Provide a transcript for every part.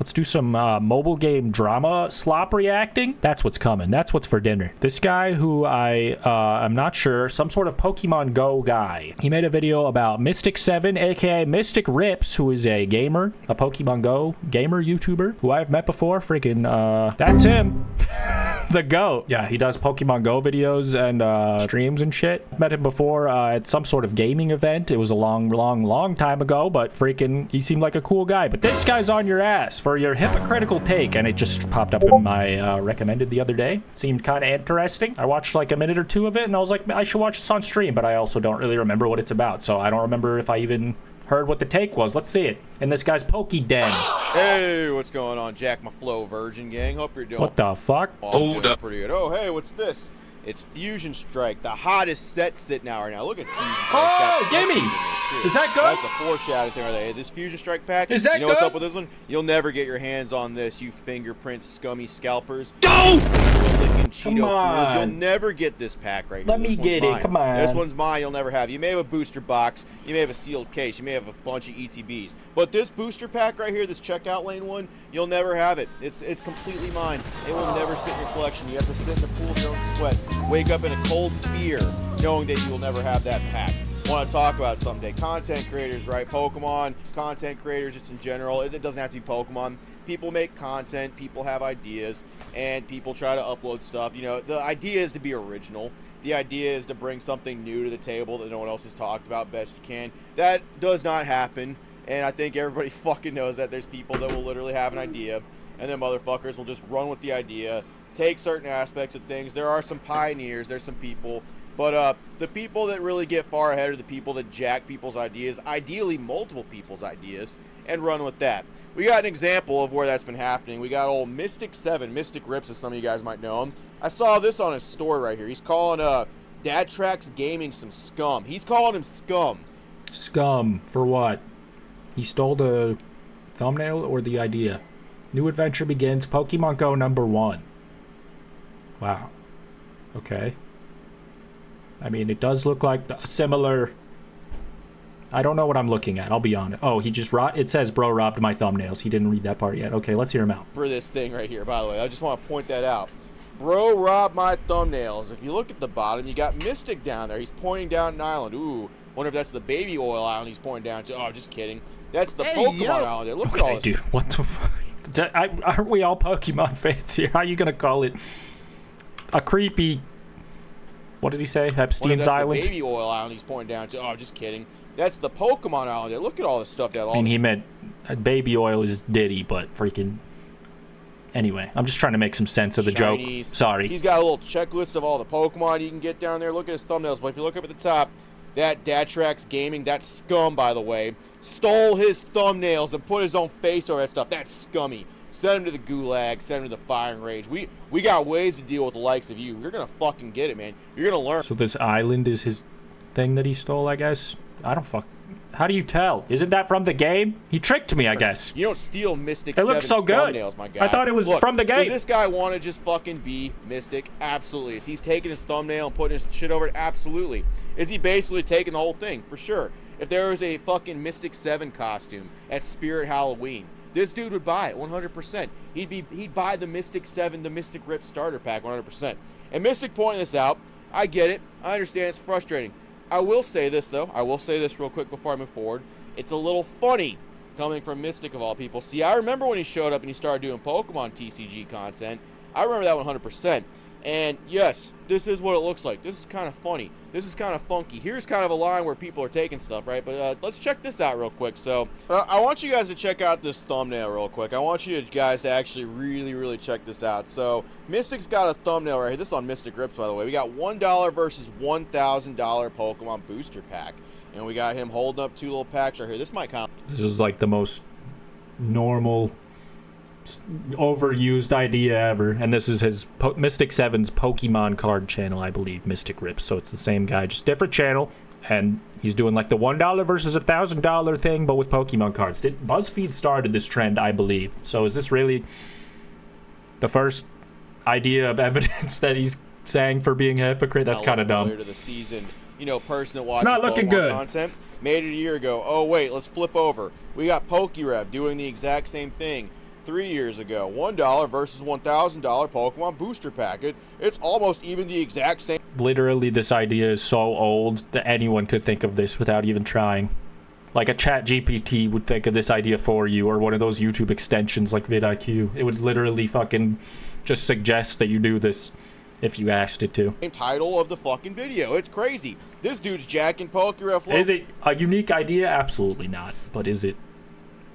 Let's do some mobile game drama slop reacting. That's what's coming. That's what's for dinner. This guy who I'm not sure, some sort of Pokemon Go guy. He made a video about Mystic7, aka Mystic Rips, who is a gamer, a Pokemon Go gamer YouTuber who I've met before. Freaking, that's him. The GOAT. Yeah, he does Pokemon Go videos and streams and shit. Met him before at some sort of gaming event. It was a long time ago, but freaking, he seemed like a cool guy. But this guy's on your ass for your hypocritical take, and it just popped up in my recommended the other day. Seemed kind of interesting. I watched like a minute or two of it, and I was like, I should watch this on stream, but I also don't really remember what it's about, so I don't remember if I even heard what the take was. Let's see it. In this guy's Poke Den. Hey, what's going on, Jack MaFlo Virgin Gang? Hope you're doing. What the fuck? Hold up. Pretty good. Oh, hey, what's this? It's Fusion Strike, the hottest set sitting out right now. Look at Fusion Strike. Oh, gimme! Is that good? That's a foreshadowing thing right there. Hey, this Fusion Strike pack, is that you know good? What's up with this one? You'll never get your hands on this, you fingerprint scummy scalpers. Don't! Cheeto fools. You'll never get this pack right here. Let me get it. Come on. This one's mine. You'll never have. You may have a booster box. You may have a sealed case. You may have a bunch of ETBs. But this booster pack right here, this checkout lane one, you'll never have it. It's completely mine. It will never sit in your collection. You have to sit in the pool of your own sweat. Wake up in a cold fear knowing that you will never have that pack. Want to talk about someday. Content creators, right? Pokemon, content creators just in general. It doesn't have to be Pokemon. People make content, people have ideas, and people try to upload stuff. You know, the idea is to be original. The idea is to bring something new to the table that no one else has talked about best you can. That does not happen, and I think everybody fucking knows that. There's people that will literally have an idea, and then motherfuckers will just run with the idea, take certain aspects of things. There are some pioneers, there's some people, but the people that really get far ahead are the people that jack people's ideas, ideally multiple people's ideas, and run with that. We got an example of where that's been happening. We got old Mystic7, Mystic Rips, as some of you guys might know him. I saw this on his story right here. He's calling Dad Tracks Gaming some scum. He's calling him scum. Scum for what? He stole the thumbnail or the idea? New adventure begins. Pokemon Go #1. Wow. Okay. I mean, it does look like a similar... I don't know what I'm looking at. I'll be honest. Oh, he just it says bro robbed my thumbnails. He didn't read that part yet. Okay, let's hear him out. For this thing right here, by the way, I just want to point that out. Bro robbed my thumbnails. If you look at the bottom, you got Mystic down there. He's pointing down an island. Ooh, wonder if that's the baby oil island he's pointing down to. Oh, just kidding. That's the Pokemon island there. Look at all this. Dude, what the fuck? Aren't we all Pokemon fans here? How are you going to call it a creepy... What did he say? Epstein's Island? The baby oil island he's pointing down to. Oh, just kidding. That's the Pokemon island there. Look at all this stuff there. I mean, he meant baby oil is Diddy, but freaking... Anyway, I'm just trying to make some sense of the joke. Sorry. He's got a little checklist of all the Pokemon you can get down there. Look at his thumbnails. But if you look up at the top, that Dad Tracks Gaming, that scum, by the way, stole his thumbnails and put his own face over that stuff. That's scummy. Send him to the gulag. Send him to the firing range. We got ways to deal with the likes of you. You're going to fucking get it, man. You're going to learn. So this island is his thing that he stole, I guess? I don't fuck... How do you tell? Isn't that from the game? He tricked me, I guess. You don't steal Mystic. It looks so good. Thumbnails, my guy. I thought it was from the game. Does this guy want to just fucking be Mystic? Absolutely. Is he taking his thumbnail and putting his shit over it? Absolutely. Is he basically taking the whole thing? For sure. If there was a fucking Mystic7 costume at Spirit Halloween, this dude would buy it 100%. He'd buy the Mystic7, the Mystic Rip starter pack 100%. And Mystic pointing this out, I get it. I understand it's frustrating. I will say this, though. I will say this real quick before I move forward. It's a little funny coming from Mystic, of all people. See, I remember when he showed up and he started doing Pokemon TCG content. I remember that 100%. And, yes, this is what it looks like. This is kind of funny. This is kind of funky. Here's kind of a line where people are taking stuff, right? But let's check this out real quick. So, I want you guys to check out this thumbnail real quick. I want you guys to actually really check this out. So, Mystic's got a thumbnail right here. This is on Mystic Rips, by the way. We got $1 versus $1,000 Pokemon booster pack. And we got him holding up two little packs right here. This might count. This is like the most normal... overused idea ever, and this is his Mystic7's Pokemon card channel, I believe. Mystic Rips, so it's the same guy, just different channel, and he's doing like the $1 versus $1,000 thing, but with Pokemon cards. BuzzFeed started this trend, I believe. So is this really the first idea of evidence that he's saying for being a hypocrite? That's kind of dumb. To the season, you know, person that watches it's not looking Pokemon good. Content made it a year ago. Oh wait, let's flip over. We got PokeRev doing the exact same thing. 3 years ago. $1 versus $1,000 Pokemon booster pack. It's almost even the exact same. Literally, this idea is so old that anyone could think of this without even trying. Like a chat GPT would think of this idea for you, or one of those YouTube extensions like vidIQ. It would literally fucking just suggest that you do this if you asked it to. Same title of the fucking video. It's crazy. This dude's jacking Pokeref. Is it a unique idea? Absolutely not. But is it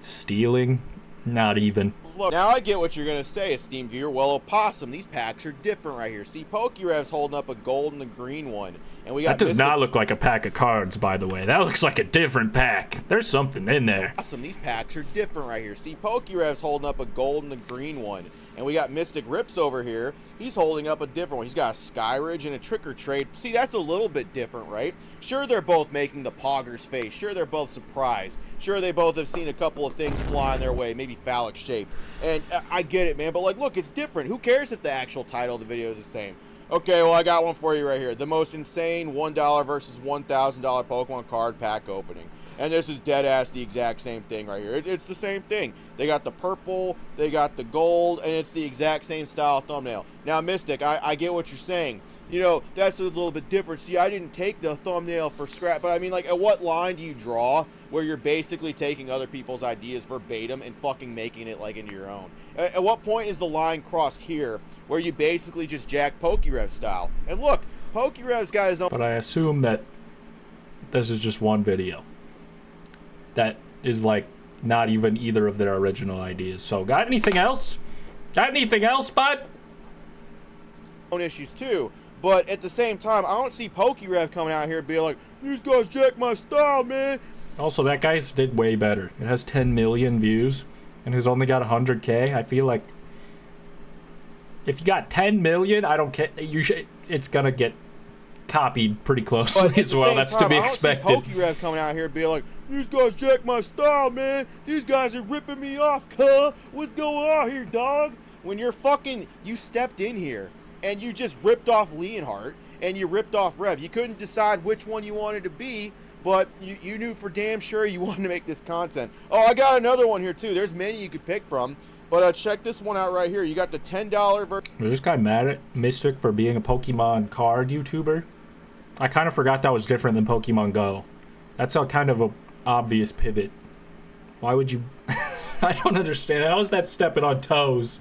stealing? Not even. Now I get what you're gonna say, esteemed viewer. Well, Opossum, these packs are different right here. See, Pokerev's holding up a gold and a green one, and we got. That does not look like a pack of cards, by the way. That looks like a different pack. There's something in there. Awesome, these packs are different right here. See, Pokerev's holding up a gold and a green one, and we got Mystic Rips over here. He's holding up a different one. He's got a Skyridge and a Trick or Trade. See, that's a little bit different, right? Sure, they're both making the Pogger's face. Sure, they're both surprised. Sure, they both have seen a couple of things flying their way, maybe phallic shaped. And I get it, man, but like, look, it's different. Who cares if the actual title of the video is the same? Okay, well, I got one for you right here. The most insane $1 versus $1,000 Pokemon card pack opening. And this is dead ass the exact same thing right here. It's the same thing. They got the purple, they got the gold, and it's the exact same style thumbnail. Now, Mystic, I get what you're saying. You know, that's a little bit different. See, I didn't take the thumbnail for scrap, but I mean, like, at what line do you draw where you're basically taking other people's ideas verbatim and fucking making it, like, into your own? At what point is the line crossed here where you basically just jack Pokerev style? And look, Pokerev's got his own... But I assume that this is just one video that is, like, not even either of their original ideas. So, got anything else? Got anything else, bud? Own issues, too. But at the same time, I don't see Pokerev coming out here being like, these guys jack my style, man. Also, that guy's did way better. It has 10 million views and has only got 100K. I feel like if you got 10 million, I don't care. It's gonna get copied pretty closely as well. That's to be expected. I don't see Pokerev coming out here being like, these guys jack my style, man. These guys are ripping me off, cuh. What's going on here, dog? When you're fucking, you stepped in here and you just ripped off Leonhardt, and you ripped off Rev. You couldn't decide which one you wanted to be, but you knew for damn sure you wanted to make this content. Oh, I got another one here, too. There's many you could pick from, but check this one out right here. You got the $10 version. Was this guy mad at Mystic for being a Pokemon card YouTuber? I kind of forgot that was different than Pokemon Go. That's a kind of a obvious pivot. Why would you... I don't understand. How is that stepping on toes?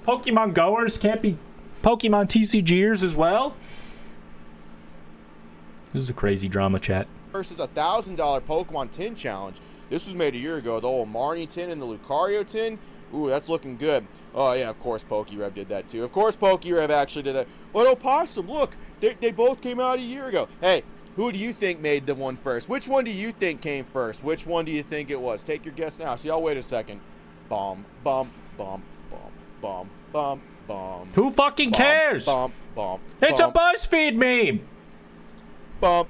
Pokemon Goers can't be Pokemon TCGers as well? This is a crazy drama, chat. Versus a $1,000 Pokemon tin challenge. This was made a year ago. The old Marnie tin and the Lucario tin. Ooh, that's looking good. Oh, yeah, of course Pokerev did that, too. Of course Pokerev actually did that. But Opossum, look, they both came out a year ago. Hey, who do you think made the one first? Which one do you think came first? Which one do you think it was? Take your guess now. See, I'll wait a second. Bomb, bomb, bomb, bomb, bomb, bomb, bomb. Who fucking cares? Bomb, bomb, it's a BuzzFeed meme. Bump.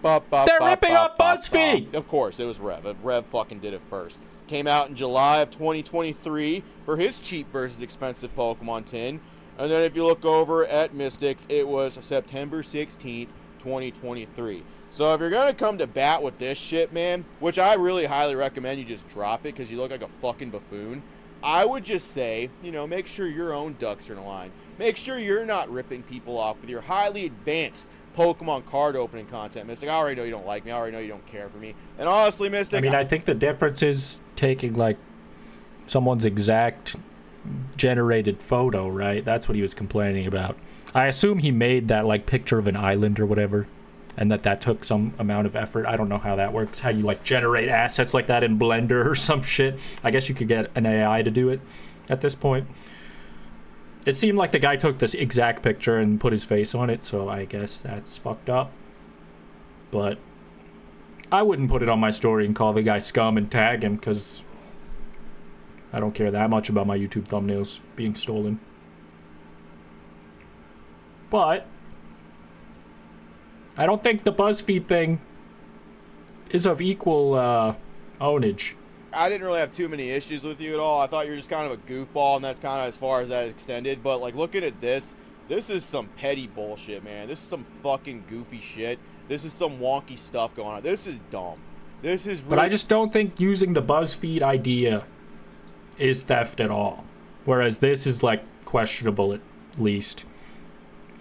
They're ripping off BuzzFeed. Of course, it was Rev. Rev fucking did it first. Came out in July of 2023 for his cheap versus expensive Pokemon tin. And then if you look over at Mystics, it was September 16th, 2023. So if you're going to come to bat with this shit, man, which I really highly recommend you just drop it because you look like a fucking buffoon, I would just say, you know, make sure your own ducks are in line. Make sure you're not ripping people off with your highly advanced Pokemon card opening content, Mystic. I already know you don't like me. I already know you don't care for me. And honestly, Mystic... I mean, I think the difference is taking, like, someone's exact generated photo, right? That's what he was complaining about. I assume he made that, like, picture of an island or whatever, and that took some amount of effort. I don't know how that works, how you, like, generate assets like that in Blender or some shit. I guess you could get an AI to do it at this point. It seemed like the guy took this exact picture and put his face on it, so I guess that's fucked up. But I wouldn't put it on my story and call the guy scum and tag him, because I don't care that much about my YouTube thumbnails being stolen. But I don't think the BuzzFeed thing is of equal ownage. I didn't really have too many issues with you at all. I thought you were just kind of a goofball, and that's kind of as far as that extended. But, like, looking at this is some petty bullshit, man. This is some fucking goofy shit. This is some wonky stuff going on. This is dumb. This is really... But I just don't think using the BuzzFeed idea is theft at all. Whereas this is like questionable at least.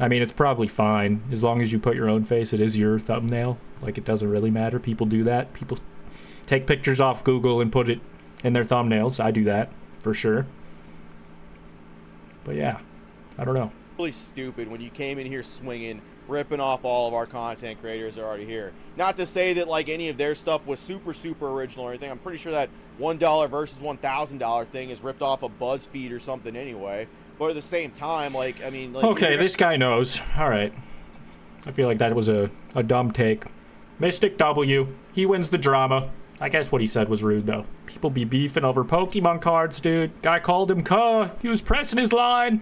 I mean, it's probably fine as long as you put your own face. It is your thumbnail. Like, it doesn't really matter. People do that. People take pictures off Google and put it in their thumbnails. I do that for sure. But yeah, I don't know. Really stupid when you came in here swinging, ripping off all of our content creators that are already here. Not to say that like any of their stuff was super original or anything. I'm pretty sure that $1 versus $1,000 thing is ripped off of BuzzFeed or something anyway. But at the same time, like, I mean, like, okay, this guy knows. All right, I feel like that was a dumb take. Mystic W, he wins the drama. I guess what he said was rude though. People be beefing over Pokemon cards, dude. Guy called him cuh. He was pressing his line.